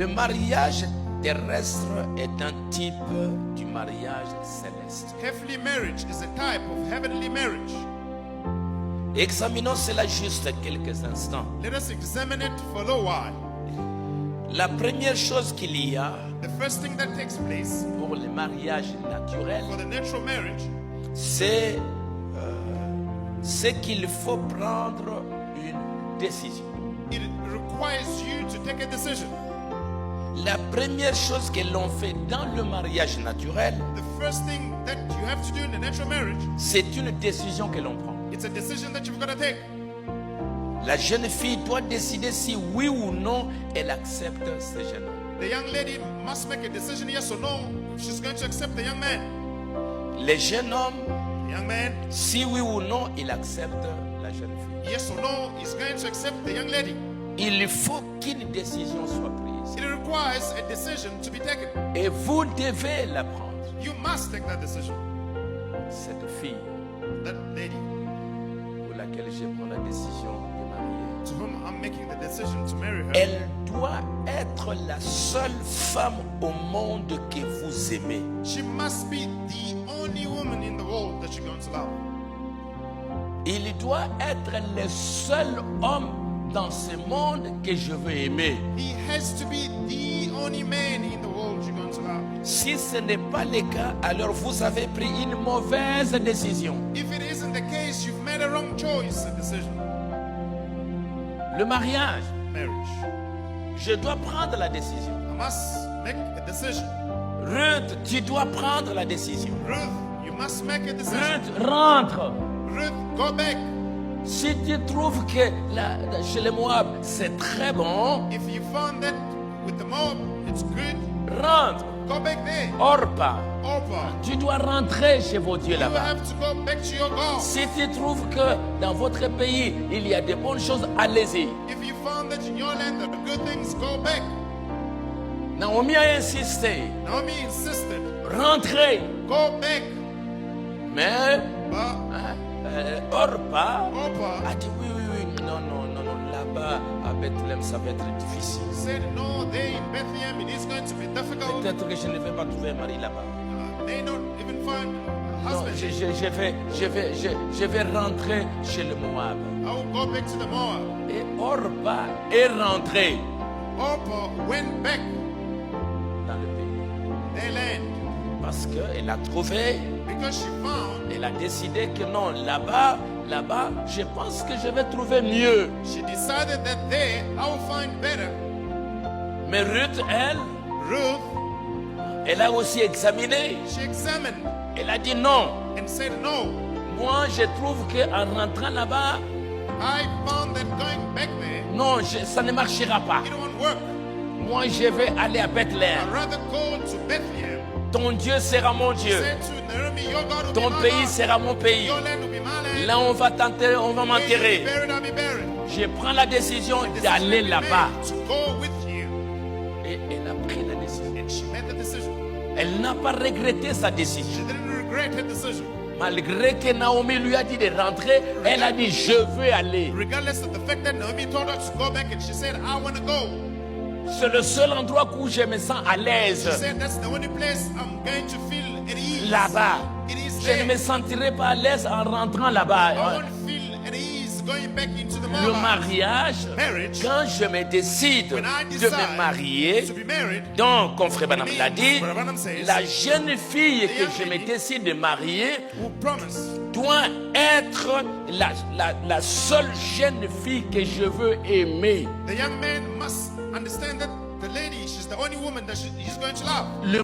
Le mariage terrestre est un type du mariage céleste. Heavenly marriage is a type of heavenly marriage. Examinons cela juste quelques instants. Let us examine it for a little while. La première chose qu'il y a The first thing that takes place pour le mariage naturel, for the natural marriage c'est qu'il faut prendre une décision. it requires you to take a decision. La première chose que l'on fait dans le mariage naturel, The first thing that you have to do in the natural marriage, c'est une décision que l'on prend. it's a decision that you've got to take. La jeune fille doit décider si oui ou non elle accepte ce jeune homme. The young lady must make a decision, yes or no, if she's going to accept the young man. Le jeune homme, The young man, si oui ou non il accepte la jeune fille. yes or no, is going to accept the young lady. Il faut qu'une décision soit prise. It requires a decision to be taken. Et vous devez la prendre. You must take that decision. Cette fille That lady pour laquelle je prends la décision de marier, to whom I'm making the decision to marry her, elle doit être la seule femme au monde que vous aimez. she must be the only woman in the world that you're going to love. Il doit être le seul homme dans ce monde que je veux aimer. He has to be the only man in the world you're going to love. Si ce n'est pas le cas, alors vous avez pris une mauvaise décision. If it isn't the case, you've made a wrong choice, a decision. Le mariage, Marriage. je dois prendre la décision. I must make a decision. Ruth, tu dois prendre la décision. Ruth, you must make a decision. Ruth, rentre. Ruth, go back. Si tu trouves que chez les Moab, c'est très bon, If you found that with the mob, it's good, rentre. go back there. Orpa, Oprah, tu dois rentrer chez vos dieux you là-bas. have to go back to your God. Si tu trouves que dans votre pays, il y a de bonnes choses, allez-y. If you found that in your land there are good things, go back. Naomi a insisté, Naomi insisted, rentrez. go back. Mais But Orpa Oprah a dit oui, non, là-bas à Bethléem, ça va être difficile. said, no, there in Bethlehem, it is going to be difficult. Peut-être que je ne vais pas trouver un mari là-bas. May not even find a Non, husband. je vais rentrer chez le Moab. I will go back to the Moab. Et Orpa est rentrée Oprah went back dans le pays. their land Parce qu'elle a trouvé, because she found, elle a décidé que non, là-bas, je pense que je vais trouver mieux. she decided that there I will find better. Mais Ruth, elle, Ruth, elle a aussi examiné. she examined Elle a dit non. and said, no, Moi, je trouve qu'en rentrant là-bas, I found that going back there, non, ça ne marchera pas. it won't work. Moi, je vais aller à Bethléem. I'd rather go to Bethlehem. Ton Dieu sera mon Dieu. Said to Naomi, your God will Ton be my pays God. sera mon pays. Your land will be my land. Là, on va t'enterrer, on va Where you'll be m'enterrer. buried, I'll be buried. Je prends la décision Decision d'aller will be là-bas. made to go with you. Et elle a pris la décision. And she made the decision. Elle n'a pas regretté sa She décision. didn't regret her decision. Malgré que Naomi lui a dit de rentrer, elle a dit je veux aller. Regardless of the fact that Naomi told her to go back and she said, I want to go. C'est le seul endroit où je me sens à She l'aise. said, that's the only place I'm going to feel at ease. Là-bas. It is Je ne there. me sentirai pas à l'aise en rentrant I là-bas. won't feel at ease going back into the Le Moab. mariage, Marriage, quand je me décide when I de decide me marier, to be married, donc, comme Frère Branham l'a dit, Brother Branham says, la jeune fille que young je me lady décide de marier who promise doit être la seule jeune fille que je veux aimer. the young man must understand that the lady, she's the only woman that he's going to love. Le